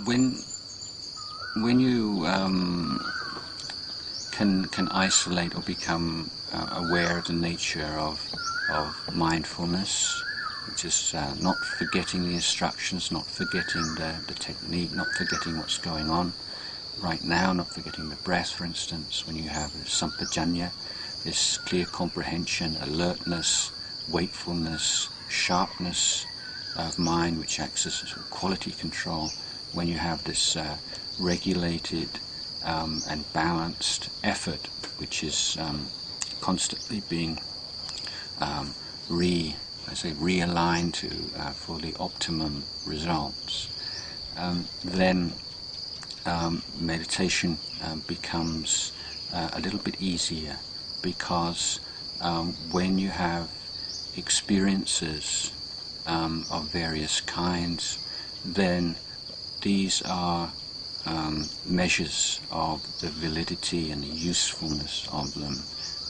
when you can isolate or become aware of the nature of mindfulness, just not forgetting the instructions, not forgetting the technique, not forgetting what's going on right now, not forgetting the breath, for instance, when you have sampajanya, this clear comprehension, alertness, wakefulness, sharpness of mind, which acts as sort of quality control, when you have this regulated and balanced effort, which is constantly being realigned to for the optimum results, then meditation becomes a little bit easier, because when you have experiences of various kinds, then these are measures of the validity and the usefulness of them.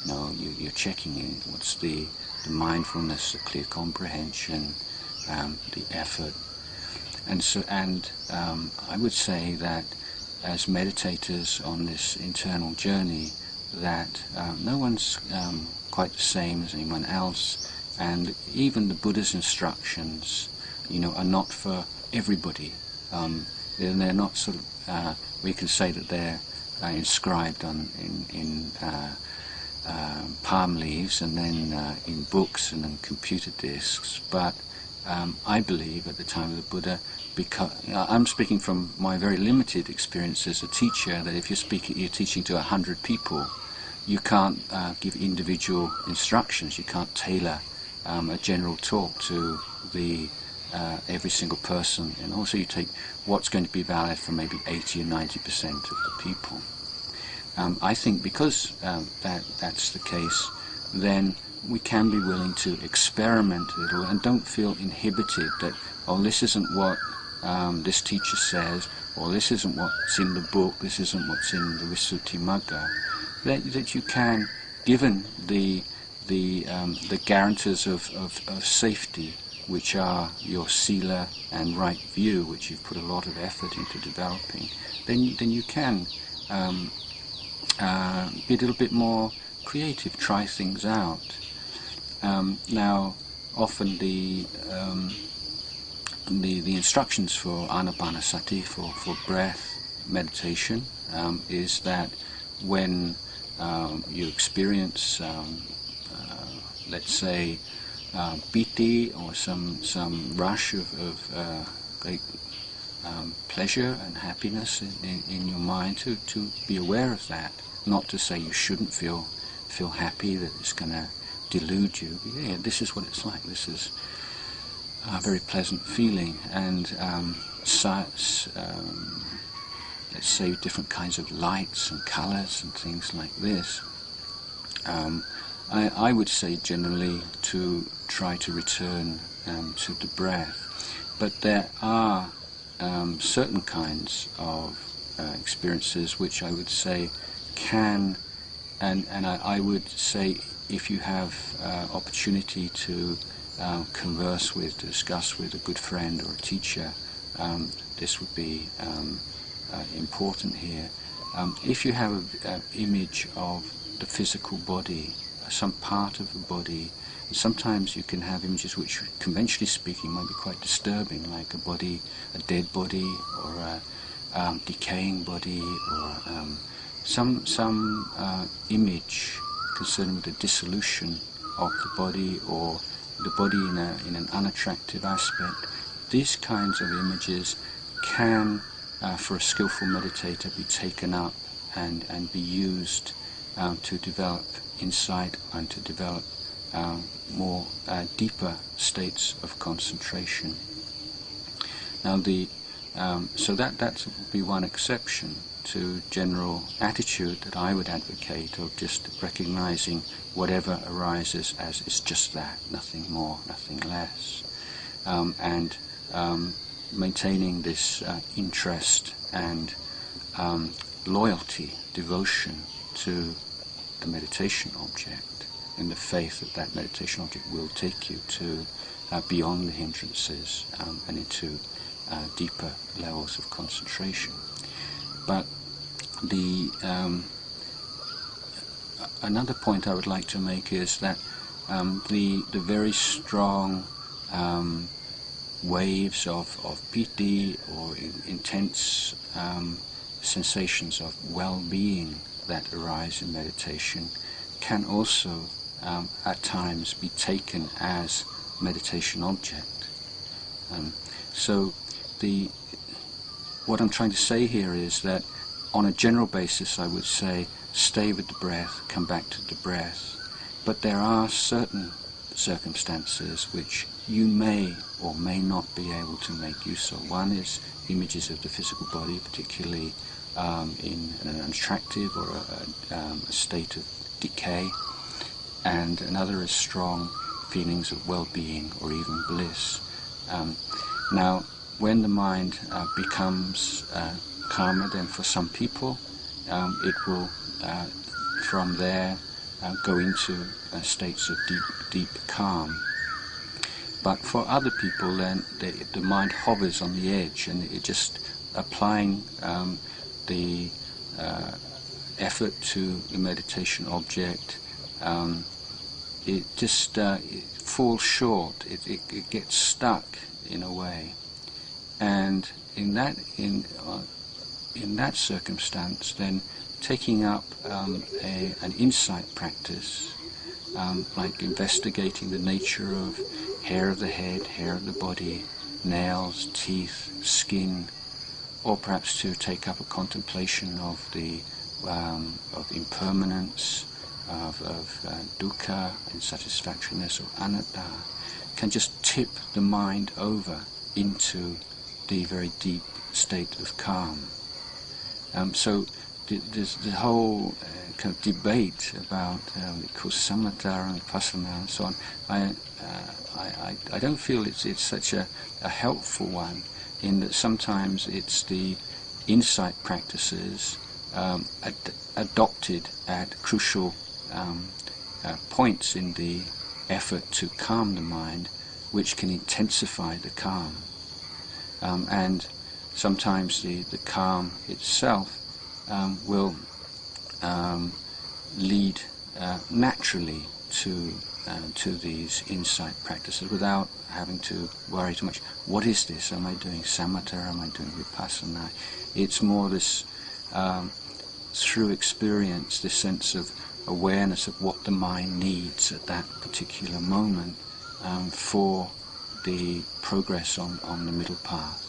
You know, you're checking in what's the mindfulness, the clear comprehension, the effort, and I would say that as meditators on this internal journey, that no one's quite the same as anyone else, and even the Buddha's instructions, you know, are not for everybody. They're not sort of we can say that they're inscribed in palm leaves and then in books and then computer disks, but I believe at the time of the Buddha, because I'm speaking from my very limited experience as a teacher, that if you're teaching to 100 people, you can't give individual instructions. You can't tailor a general talk to the every single person, and also you take what's going to be valid for maybe 80 or 90% of the people. I think because that's the case, then we can be willing to experiment a little and don't feel inhibited that, oh, this isn't what this teacher says, or this isn't what's in the book, this isn't what's in the Visuddhimagga. That you can, given the guarantors of safety, which are your sila and right view, which you've put a lot of effort into developing, then you can be a little bit more creative, try things out. Now, often the instructions for anapanasati, for breath meditation, is that when you experience, let's say, piti, or some rush of great pleasure and happiness in your mind, to be aware of that. Not to say you shouldn't feel happy, that it's going to delude you. But yeah, this is what it's like. This is a very pleasant feeling, and let's say different kinds of lights and colours and things like this. I would say generally to try to return to the breath, but there are certain kinds of experiences which I would say can, and I would say if you have opportunity to converse with, to discuss with a good friend or a teacher, this would be important here. If you have an image of the physical body, some part of the body, sometimes you can have images which, conventionally speaking, might be quite disturbing, like a dead body, or a decaying body, or some image concerned with the dissolution of the body, or the body in an unattractive aspect. These kinds of images can, for a skillful meditator, be taken up and be used to develop insight and to develop more deeper states of concentration. Now, so that would be one exception to general attitude that I would advocate, of just recognizing whatever arises as it's just that, nothing more, nothing less, and maintaining this interest and loyalty, devotion to the meditation object, in the faith that that meditation object will take you to beyond the hindrances and into deeper levels of concentration. But the another point I would like to make is that the very strong waves of piti, or intense sensations of well-being that arise in meditation, can also at times be taken as meditation object. So what I'm trying to say here is that on a general basis I would say stay with the breath, come back to the breath, but there are certain circumstances which you may or may not be able to make use of. One is images of the physical body, particularly in an attractive or a state of decay, and another is strong feelings of well-being or even bliss. Now, when the mind becomes calmer, then for some people it will from there go into states of deep calm. But for other people, then the mind hovers on the edge, and it just applying the effort to the meditation object, it just it falls short. It gets stuck in a way, and in that circumstance, then taking up an insight practice, like investigating the nature of hair of the head, hair of the body, nails, teeth, skin, or perhaps to take up a contemplation of the of impermanence, of dukkha, insatisfactoriness, or anatta, can just tip the mind over into the very deep state of calm. So there's the whole kind of debate about samatha and vipassana and so on. I don't feel it's such a helpful one, in that sometimes it's the insight practices adopted at crucial points in the effort to calm the mind, which can intensify the calm. And sometimes the calm itself will lead naturally to these insight practices without having to worry too much. What is this? Am I doing samatha? Am I doing vipassana? It's more this, through experience, this sense of awareness of what the mind needs at that particular moment for the progress on the middle path.